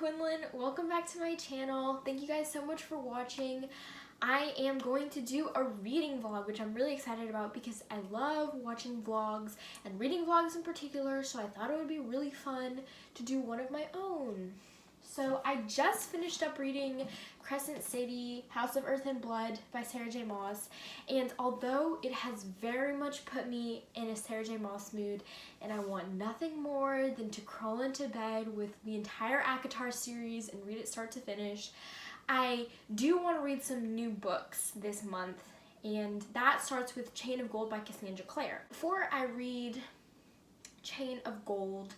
Quinlan. Welcome back to my channel. Thank you guys so much for watching. I am going to do a reading vlog, which I'm really excited about because I love watching vlogs and reading vlogs in particular, so I thought it would be really fun to do one of my own. So I just finished up reading Crescent City, House of Earth and Blood by Sarah J Maas, and although it has very much put me in a Sarah J Maas mood, and I want nothing more than to crawl into bed with the entire ACOTAR series and read it start to finish, I do want to read some new books this month, and that starts with Chain of Gold by Cassandra Clare. Before I read Chain of Gold,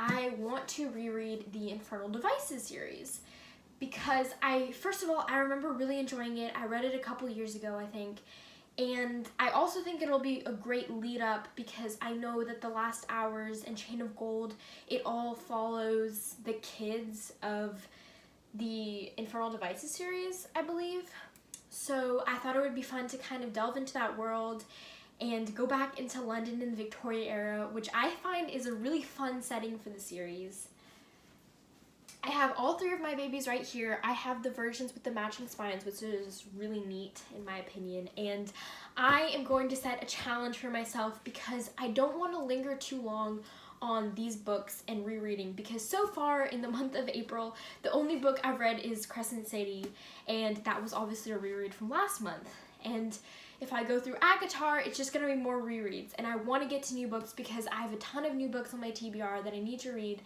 I want to reread the Infernal Devices series because first of all, I remember really enjoying it. I read it a couple years ago, I think, and I also think it'll be a great lead up because I know that The Last Hours and Chain of Gold, it all follows the kids of the Infernal Devices series, I believe. So I thought it would be fun to kind of delve into that world and go back into London in the Victoria era, which I find is a really fun setting for the series. I have all three of my babies right here. I have the versions with the matching spines, which is really neat in my opinion, and I am going to set a challenge for myself because I don't want to linger too long on these books and rereading, because so far in the month of April, the only book I've read is Crescent City, and that was obviously a reread from last month. And if I go through ACOTAR, it's just going to be more rereads, and I want to get to new books because I have a ton of new books on my TBR that I need to read,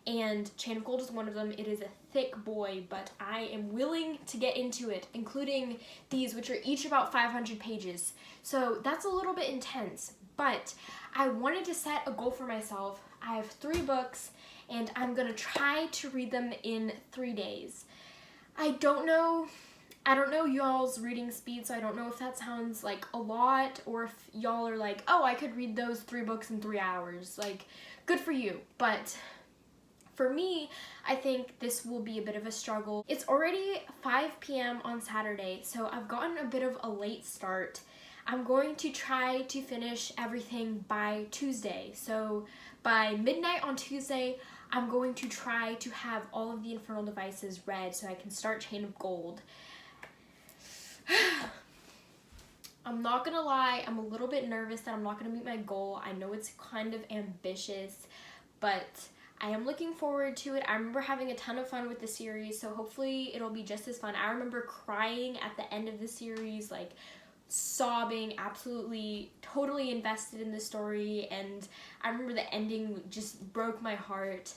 and Chain of Gold is one of them. It is a thick boy, but I am willing to get into it, including these, which are each about 500 pages. So that's a little bit intense, but I wanted to set a goal for myself. I have 3 books, and I'm going to try to read them in 3 days. I don't know y'all's reading speed, so I don't know if that sounds like a lot or if y'all are like, oh, I could read those 3 books in 3 hours. Like, good for you. But for me, I think this will be a bit of a struggle. It's already 5 p.m. on Saturday, so I've gotten a bit of a late start. I'm going to try to finish everything by Tuesday. So by midnight on Tuesday, I'm going to try to have all of the Infernal Devices read so I can start Chain of Gold. I'm not gonna lie, I'm a little bit nervous that I'm not gonna meet my goal. I know it's kind of ambitious, but I am looking forward to it. I remember having a ton of fun with the series, so hopefully it'll be just as fun. I remember crying at the end of the series, like sobbing, absolutely, totally invested in the story, and I remember the ending just broke my heart.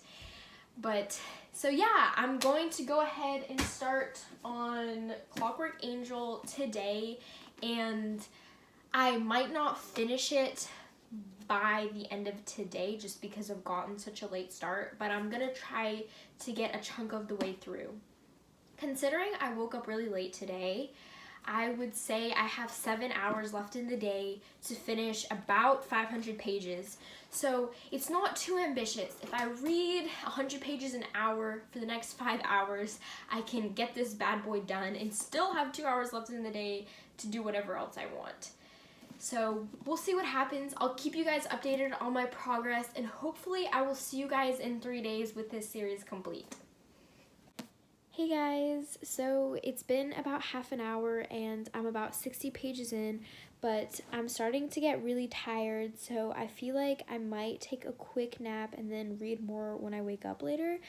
But, so yeah, I'm going to go ahead and start on Clockwork Angel today, and I might not finish it by the end of today just because I've gotten such a late start, but I'm gonna try to get a chunk of the way through. Considering I woke up really late today, I would say I have 7 hours left in the day to finish about 500 pages. So it's not too ambitious. If I read 100 pages an hour for the next 5 hours, I can get this bad boy done and still have 2 hours left in the day to do whatever else I want. So we'll see what happens. I'll keep you guys updated on my progress, and hopefully I will see you guys in 3 days with this series complete. Hey guys, so it's been about half an hour and I'm about 60 pages in, but I'm starting to get really tired, so I feel like I might take a quick nap and then read more when I wake up later.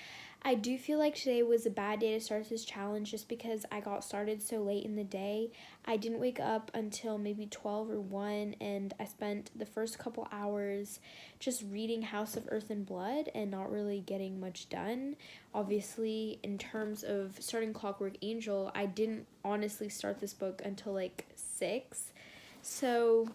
I do feel like today was a bad day to start this challenge just because I got started so late in the day. I didn't wake up until maybe 12 or 1, and I spent the first couple hours just reading House of Earth and Blood and not really getting much done. Obviously, in terms of starting Clockwork Angel, I didn't honestly start this book until like 6, so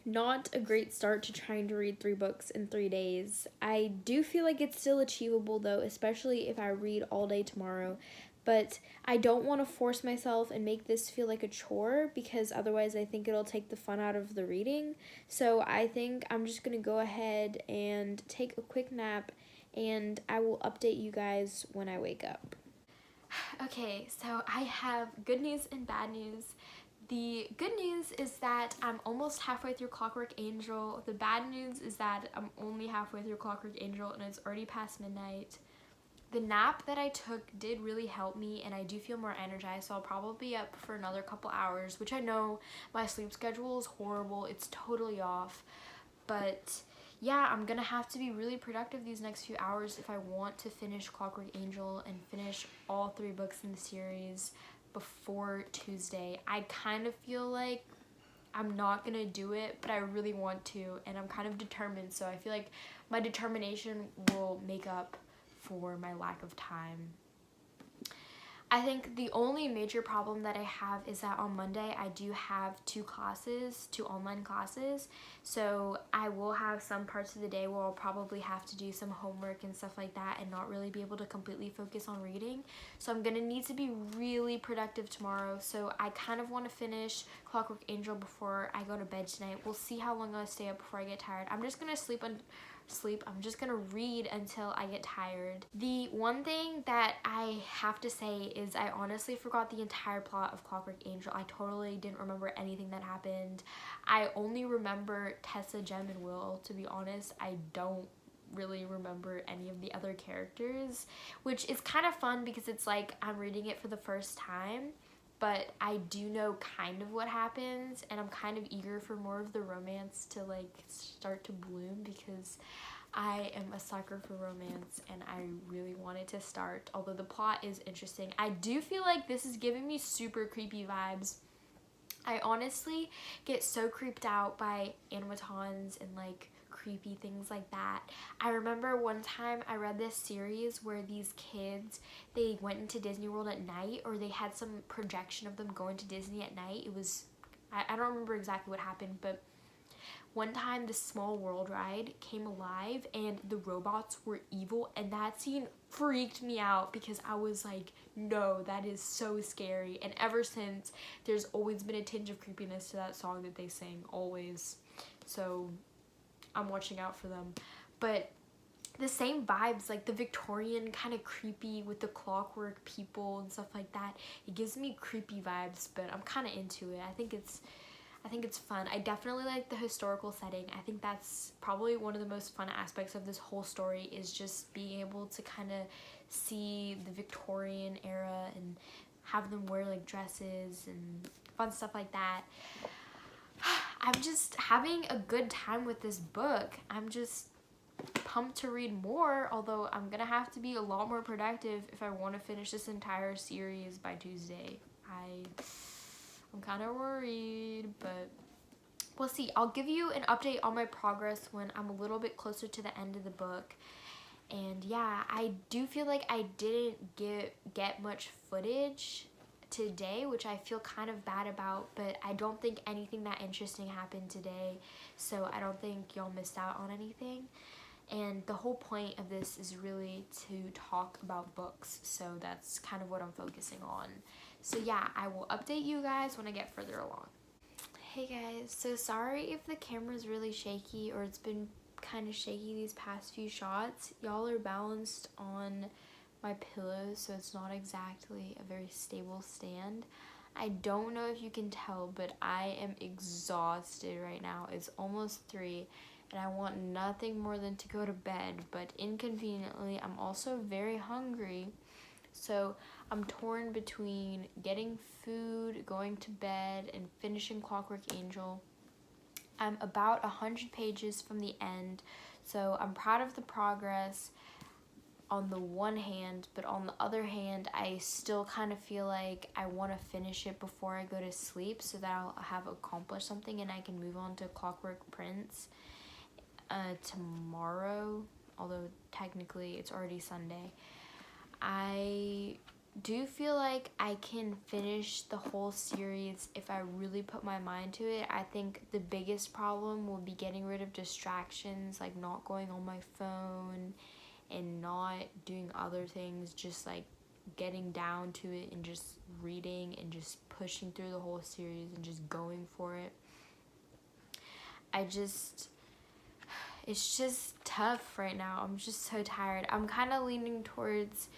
not a great start to trying to read 3 books in 3 days. I do feel like it's still achievable though, especially if I read all day tomorrow, but I don't want to force myself and make this feel like a chore because otherwise I think it'll take the fun out of the reading. So I think I'm just going to go ahead and take a quick nap, and I will update you guys when I wake up. Okay, so I have good news and bad news. The good news is that I'm almost halfway through Clockwork Angel. The bad news is that I'm only halfway through Clockwork Angel and it's already past midnight. the nap that I took did really help me, and I do feel more energized, so I'll probably be up for another couple hours, which I know my sleep schedule is horrible. It's totally off. But yeah, I'm gonna have to be really productive these next few hours if I want to finish Clockwork Angel and finish all 3 books in the series before Tuesday. I kind of feel like I'm not gonna do it, but I really want to, and I'm kind of determined, so I feel like my determination will make up for my lack of time. I think the only major problem that I have is that on Monday I do have 2 online classes, so I will have some parts of the day where I'll probably have to do some homework and stuff like that and not really be able to completely focus on reading. So I'm gonna need to be really productive tomorrow, so I kind of want to finish Clockwork Angel before I go to bed tonight. We'll see how long I stay up before I get tired. I'm just gonna I'm just gonna read until I get tired. The one thing that I have to say is I honestly forgot the entire plot of Clockwork Angel. I totally didn't remember anything that happened. I only remember Tessa, Jem, and Will, to be honest. I don't really remember any of the other characters, which is kind of fun because it's like I'm reading it for the first time, but I do know kind of what happens, and I'm kind of eager for more of the romance to like start to bloom because I am a sucker for romance and I really want it to start, although the plot is interesting. I do feel like this is giving me super creepy vibes. I honestly get so creeped out by animatons and like creepy things like that. I remember one time I read this series where these kids, they went into Disney World at night, or they had some projection of them going to Disney at night. It was, I don't remember exactly what happened, but one time the Small World ride came alive and the robots were evil, and that scene freaked me out because I was like, no, that is so scary. And ever since, there's always been a tinge of creepiness to that song that they sing, always. So I'm watching out for them. But the same vibes, like the Victorian kind of creepy with the clockwork people and stuff like that, it gives me creepy vibes, but I'm kind of into it. I think it's fun. I definitely like the historical setting. I think that's probably one of the most fun aspects of this whole story, is just being able to kind of see the Victorian era and have them wear like dresses and fun stuff like that. I'm just having a good time with this book. I'm just pumped to read more, although I'm gonna have to be a lot more productive if I want to finish this entire series by Tuesday. I'm kind of worried, but we'll see. I'll give you an update on my progress when I'm a little bit closer to the end of the book. And yeah, I do feel like I didn't get much footage today, which I feel kind of bad about, but I don't think anything that interesting happened today, so I don't think y'all missed out on anything. And the whole point of this is really to talk about books, so that's kind of what I'm focusing on. So yeah, I will update you guys when I get further along. Hey guys, so sorry if the camera's really shaky or it's been kind of shaky these past few shots. Y'all are balanced on my pillows, so it's not exactly a very stable stand. I don't know if you can tell, but I am exhausted right now. It's almost 3, and I want nothing more than to go to bed, but inconveniently, I'm also very hungry. So I'm torn between getting food, going to bed, and finishing Clockwork Angel. I'm about 100 pages from the end, so I'm proud of the progress on the one hand, but on the other hand, I still kind of feel like I want to finish it before I go to sleep so that I'll have accomplished something and I can move on to Clockwork Prince tomorrow, although technically it's already Sunday. I do feel like I can finish the whole series if I really put my mind to it. I think the biggest problem will be getting rid of distractions, like not going on my phone and not doing other things, just like getting down to it and just reading and just pushing through the whole series and just going for it. It's just tough right now. I'm just so tired. I'm kind of leaning towards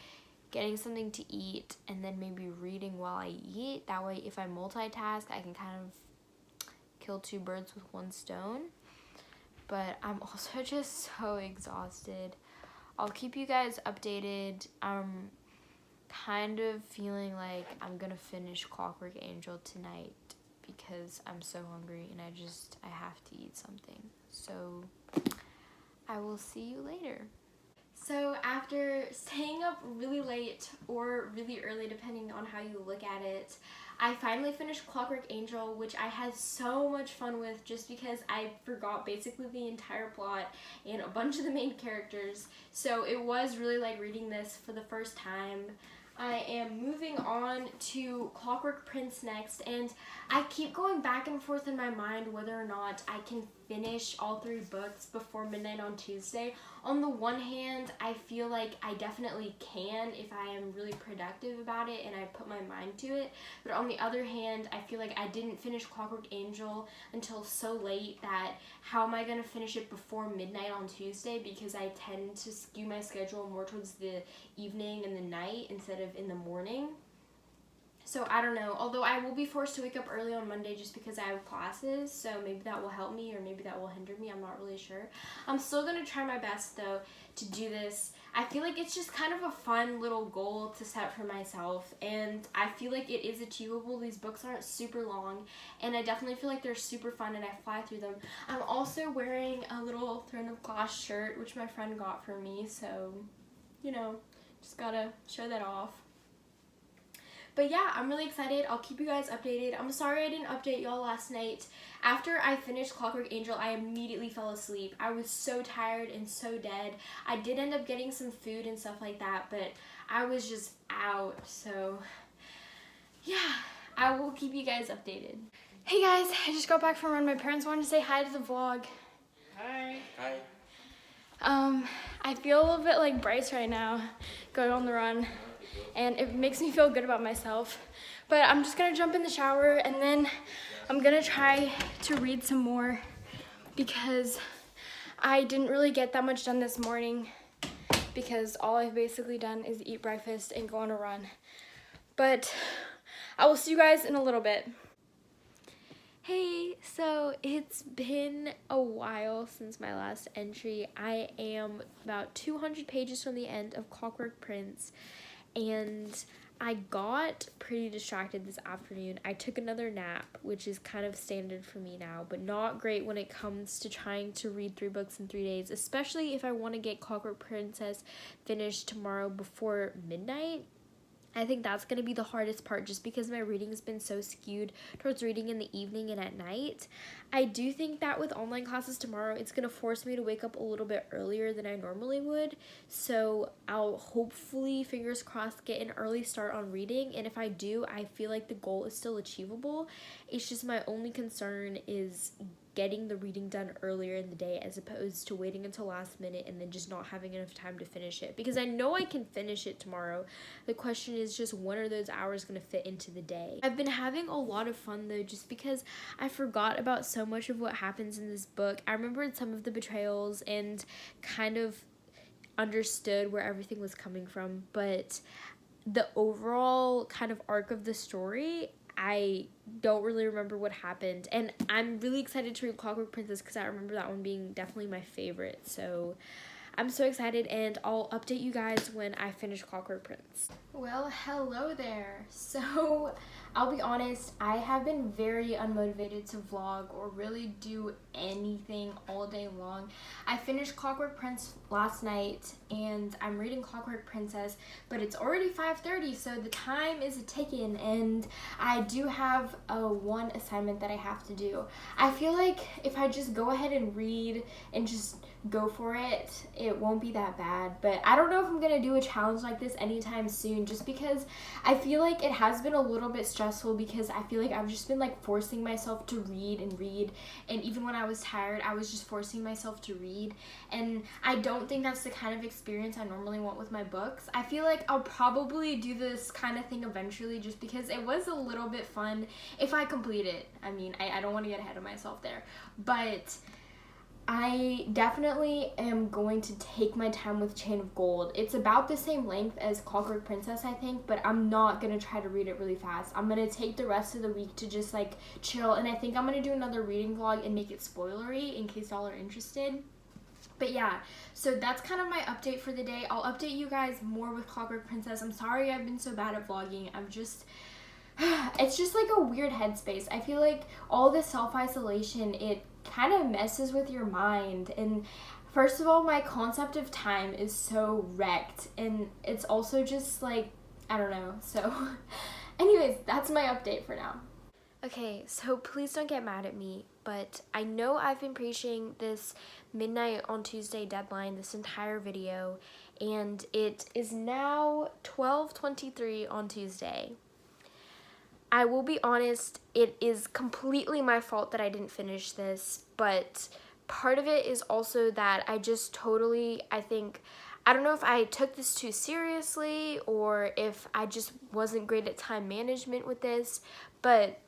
getting something to eat and then maybe reading while I eat. That way, if I multitask, I can kind of kill 2 birds with 1 stone. But I'm also just so exhausted. I'll keep you guys updated. I'm kind of feeling like I'm gonna finish Clockwork Angel tonight because I'm so hungry and I have to eat something. So I will see you later. So after staying up really late or really early, depending on how you look at it, I finally finished Clockwork Angel, which I had so much fun with just because I forgot basically the entire plot and a bunch of the main characters. So it was really like reading this for the first time. I am moving on to Clockwork Prince next, and I keep going back and forth in my mind whether or not I can finish all 3 books before midnight on Tuesday. On the one hand, I feel like I definitely can if I am really productive about it and I put my mind to it. But on the other hand, I feel like I didn't finish Clockwork Angel until so late that how am I going to finish it before midnight on Tuesday, because I tend to skew my schedule more towards the evening and the night instead of in the morning. So I don't know, although I will be forced to wake up early on Monday just because I have classes, so maybe that will help me or maybe that will hinder me, I'm not really sure. I'm still going to try my best though to do this. I feel like it's just kind of a fun little goal to set for myself, and I feel like it is achievable. These books aren't super long, and I definitely feel like they're super fun and I fly through them. I'm also wearing a little Throne of Glass shirt, which my friend got for me, so, you know, just gotta show that off. But yeah, I'm really excited. I'll keep you guys updated. I'm sorry I didn't update y'all last night. After I finished Clockwork Angel, I immediately fell asleep. I was so tired and so dead. I did end up getting some food and stuff like that, but I was just out. So yeah, I will keep you guys updated. Hey guys, I just got back from a run. My parents wanted to say hi to the vlog. Hi. Hi. I feel a little bit like Bryce right now, going on the run, and it makes me feel good about myself. But I'm just gonna jump in the shower and then I'm gonna try to read some more because I didn't really get that much done this morning because all I've basically done is eat breakfast and go on a run. But I will see you guys in a little bit. Hey, so it's been a while since my last entry. I am about 200 pages from the end of Clockwork Prince, and I got pretty distracted this afternoon. I took another nap, which is kind of standard for me now, but not great when it comes to trying to read 3 books in 3 days, especially if I want to get Clockwork Princess finished tomorrow before midnight. I think that's going to be the hardest part just because my reading's been so skewed towards reading in the evening and at night. I do think that with online classes tomorrow, it's going to force me to wake up a little bit earlier than I normally would. So I'll hopefully, fingers crossed, get an early start on reading. And if I do, I feel like the goal is still achievable. It's just my only concern is getting the reading done earlier in the day as opposed to waiting until last minute and then just not having enough time to finish it, because I know I can finish it tomorrow. The question is just when are those hours going to fit into the day. I've been having a lot of fun though, just because I forgot about so much of what happens in this book. I remembered some of the betrayals and kind of understood where everything was coming from, but the overall kind of arc of the story, I don't really remember what happened, and I'm really excited to read Clockwork Princess because I remember that one being definitely my favorite. So I'm so excited, and I'll update you guys when I finish Clockwork Prince. Well, hello there. So I'll be honest, I have been very unmotivated to vlog or really do anything all day long. I finished Clockwork Prince last night and I'm reading Clockwork Princess, but it's already 5:30, so the time is ticking, and I do have one assignment that I have to do. I feel like if I just go ahead and read and just go for it, it won't be that bad. But I don't know if I'm gonna do a challenge like this anytime soon, just because I feel like it has been a little bit stressful, because I feel like I've just been like forcing myself to read, and even when I was tired I was just forcing myself to read, and I don't think that's the kind of experience I normally want with my books. I feel like I'll probably do this kind of thing eventually just because it was a little bit fun if I complete it. I mean, I don't want to get ahead of myself there, but I definitely am going to take my time with Chain of Gold. It's about the same length as Clockwork Princess, I think, but I'm not going to try to read it really fast. I'm going to take the rest of the week to just like chill, and I think I'm going to do another reading vlog and make it spoilery in case y'all are interested. But yeah, so that's kind of my update for the day. I'll update you guys more with Clockwork Princess. I'm sorry I've been so bad at vlogging. It's just like a weird headspace. I feel like all this self-isolation, it kind of messes with your mind. And first of all, my concept of time is so wrecked. And it's also just like, I don't know. So anyways, that's my update for now. Okay, so please don't get mad at me, but I know I've been preaching this midnight on Tuesday deadline this entire video, and it is now 12:23 on Tuesday. I will be honest, it is completely my fault that I didn't finish this, but part of it is also that I just totally, I don't know if I took this too seriously or if I just wasn't great at time management with this, but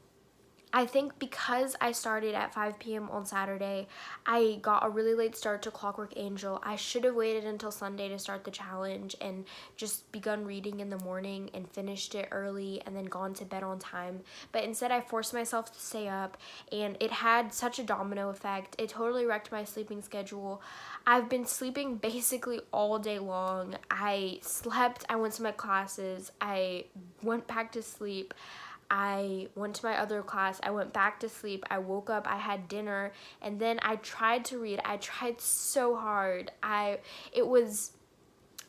I think because I started at 5 p.m. on Saturday, I got a really late start to Clockwork Angel. I should have waited until Sunday to start the challenge and just begun reading in the morning and finished it early and then gone to bed on time. But instead, I forced myself to stay up, and it had such a domino effect. It totally wrecked my sleeping schedule. I've been sleeping basically all day long. I slept, I went to my classes, I went back to sleep. I went to my other class, I went back to sleep, I woke up, I had dinner, and then I tried to read. I tried so hard. It was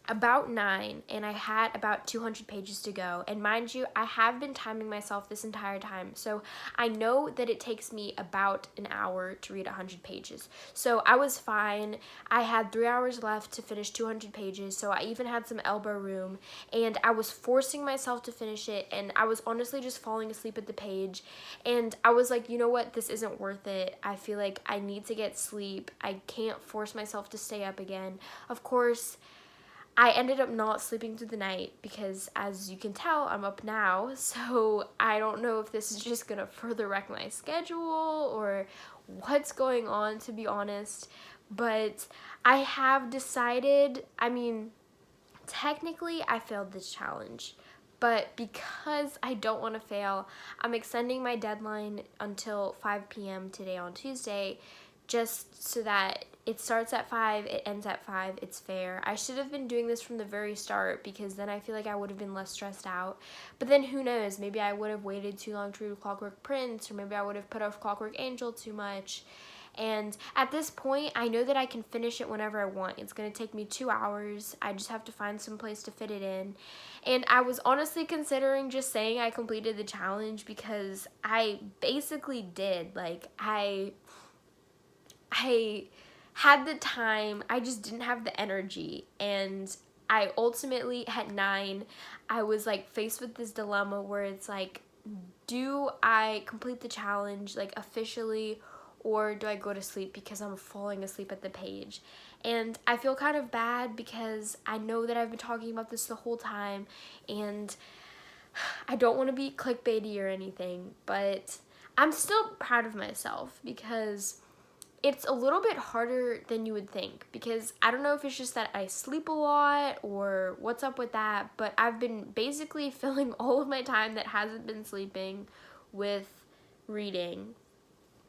about 9 and I had about 200 pages to go, and mind you, I have been timing myself this entire time, so I know that it takes me about an hour to read 100 pages, so I was fine. I had 3 hours left to finish 200 pages, so I even had some elbow room, and I was forcing myself to finish it, and I was honestly just falling asleep at the page, and I was like, you know what, this isn't worth it. I feel like I need to get sleep. I can't force myself to stay up again. Of course, I ended up not sleeping through the night because, as you can tell, I'm up now, so I don't know if this is just gonna further wreck my schedule or what's going on, to be honest, but I have decided, technically I failed this challenge, but because I don't want to fail, I'm extending my deadline until 5 p.m. today on Tuesday, just so that it starts at 5, it ends at 5, it's fair. I should have been doing this from the very start because then I feel like I would have been less stressed out. But then who knows, maybe I would have waited too long to read Clockwork Prince, or maybe I would have put off Clockwork Angel too much. And at this point, I know that I can finish it whenever I want. It's going to take me 2 hours. I just have to find some place to fit it in. And I was honestly considering just saying I completed the challenge because I basically did. Like, I had the time, I just didn't have the energy, and I ultimately, at 9, I was like faced with this dilemma where it's like, do I complete the challenge like officially, or do I go to sleep because I'm falling asleep at the page? And I feel kind of bad because I know that I've been talking about this the whole time, and I don't want to be clickbaity or anything, but I'm still proud of myself because it's a little bit harder than you would think, because I don't know if it's just that I sleep a lot or what's up with that, but I've been basically filling all of my time that hasn't been sleeping with reading.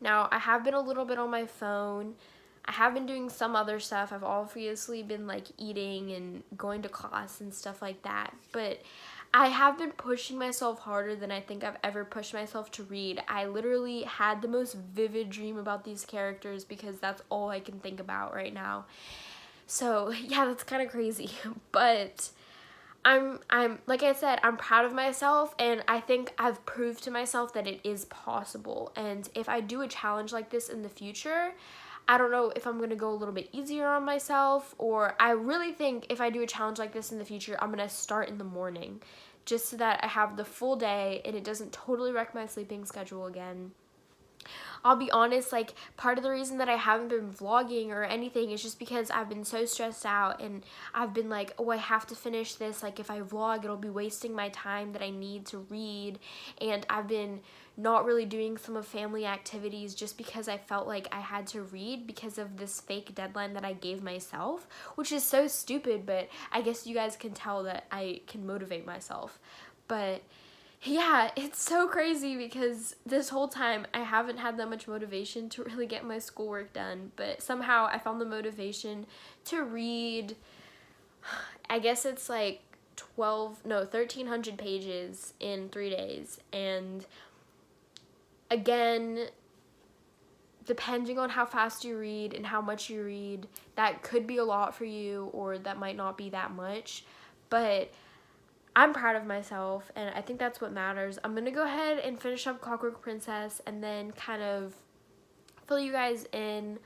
Now, I have been a little bit on my phone. I have been doing some other stuff. I've obviously been like eating and going to class and stuff like that, but I have been pushing myself harder than I think I've ever pushed myself to read. I literally had the most vivid dream about these characters because that's all I can think about right now. So yeah, that's kind of crazy, but I'm like I said, I'm proud of myself, and I think I've proved to myself that it is possible. And if I do a challenge like this in the future, I don't know if I'm going to go a little bit easier on myself, or I really think if I do a challenge like this in the future, I'm going to start in the morning just so that I have the full day and it doesn't totally wreck my sleeping schedule again. I'll be honest, like, part of the reason that I haven't been vlogging or anything is just because I've been so stressed out, and I've been like, oh, I have to finish this. Like, if I vlog, it'll be wasting my time that I need to read, and I've been not really doing some of family activities just because I felt like I had to read because of this fake deadline that I gave myself, which is so stupid, but I guess you guys can tell that I can motivate myself. But Yeah, it's so crazy because this whole time I haven't had that much motivation to really get my schoolwork done, but somehow I found the motivation to read. I guess it's like 1,300 pages in 3 days. And again, depending on how fast you read and how much you read, that could be a lot for you or that might not be that much. But I'm proud of myself, and I think that's what matters. I'm going to go ahead and finish up Clockwork Princess and then kind of fill you guys in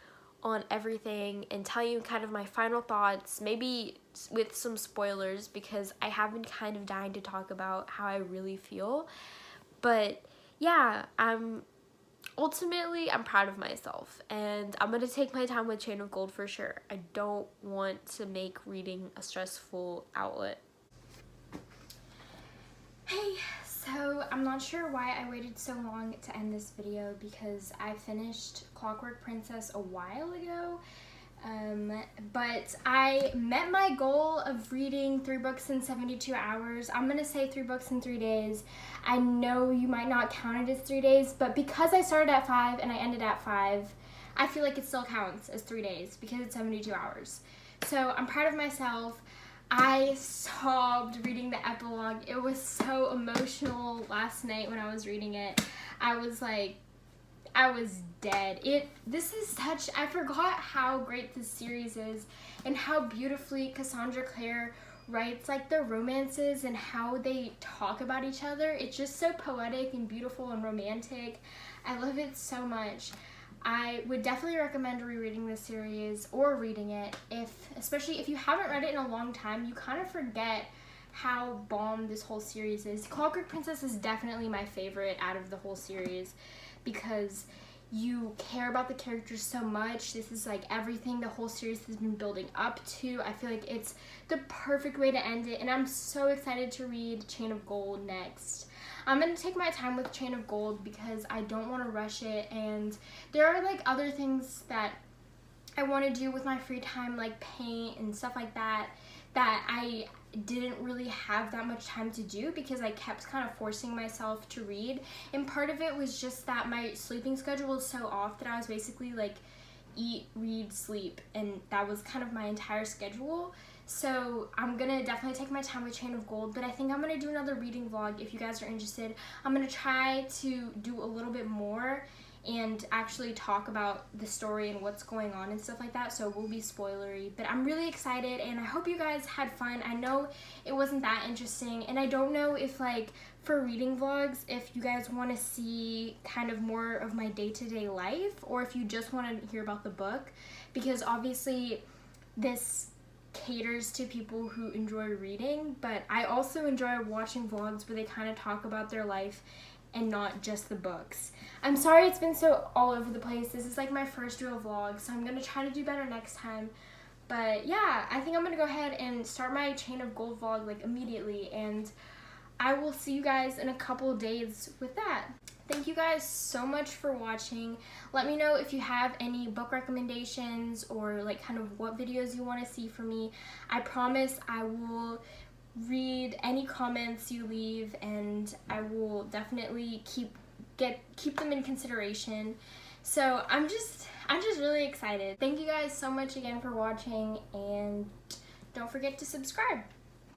on everything and tell you kind of my final thoughts, maybe with some spoilers because I have been kind of dying to talk about how I really feel. But yeah, ultimately I'm proud of myself, and I'm going to take my time with Chain of Gold for sure. I don't want to make reading a stressful outlet. Hey, so I'm not sure why I waited so long to end this video because I finished Clockwork Princess a while ago, but I met my goal of reading 3 books in 72 hours. I'm gonna say 3 books in 3 days. I know you might not count it as 3 days, but because I started at 5 and I ended at 5, I feel like it still counts as 3 days because it's 72 hours. So I'm proud of myself. I sobbed reading the epilogue. It was so emotional last night when I was reading it. I was dead. I forgot how great this series is and how beautifully Cassandra Clare writes like the romances and how they talk about each other. It's just so poetic and beautiful and romantic. I love it so much. I would definitely recommend rereading this series or reading it, especially if you haven't read it in a long time. You kind of forget how bomb this whole series is. Clockwork Princess is definitely my favorite out of the whole series because you care about the characters so much. This is like everything the whole series has been building up to. I feel like it's the perfect way to end it, and I'm so excited to read Chain of Gold next. I'm going to take my time with Chain of Gold because I don't want to rush it, and there are like other things that I want to do with my free time, like paint and stuff like that I didn't really have that much time to do because I kept kind of forcing myself to read. And part of it was just that my sleeping schedule was so off that I was basically like eat, read, sleep, and that was kind of my entire schedule. So I'm gonna definitely take my time with Chain of Gold, but I think I'm gonna do another reading vlog if you guys are interested. I'm gonna try to do a little bit more and actually talk about the story and what's going on and stuff like that, so it will be spoilery. But I'm really excited, and I hope you guys had fun. I know it wasn't that interesting, and I don't know if like for reading vlogs, if you guys want to see kind of more of my day-to-day life, or if you just want to hear about the book, because obviously this caters to people who enjoy reading, but I also enjoy watching vlogs where they kind of talk about their life and not just the books. I'm sorry it's been so all over the place. This is like my first real vlog, so I'm gonna try to do better next time. But yeah, I think I'm gonna go ahead and start my Chain of Gold vlog like immediately, and I will see you guys in a couple days with that. Thank you guys so much for watching. Let me know if you have any book recommendations or like kind of what videos you want to see from me. I promise I will read any comments you leave, and I will definitely keep them in consideration. So I'm just really excited. Thank you guys so much again for watching, and don't forget to subscribe.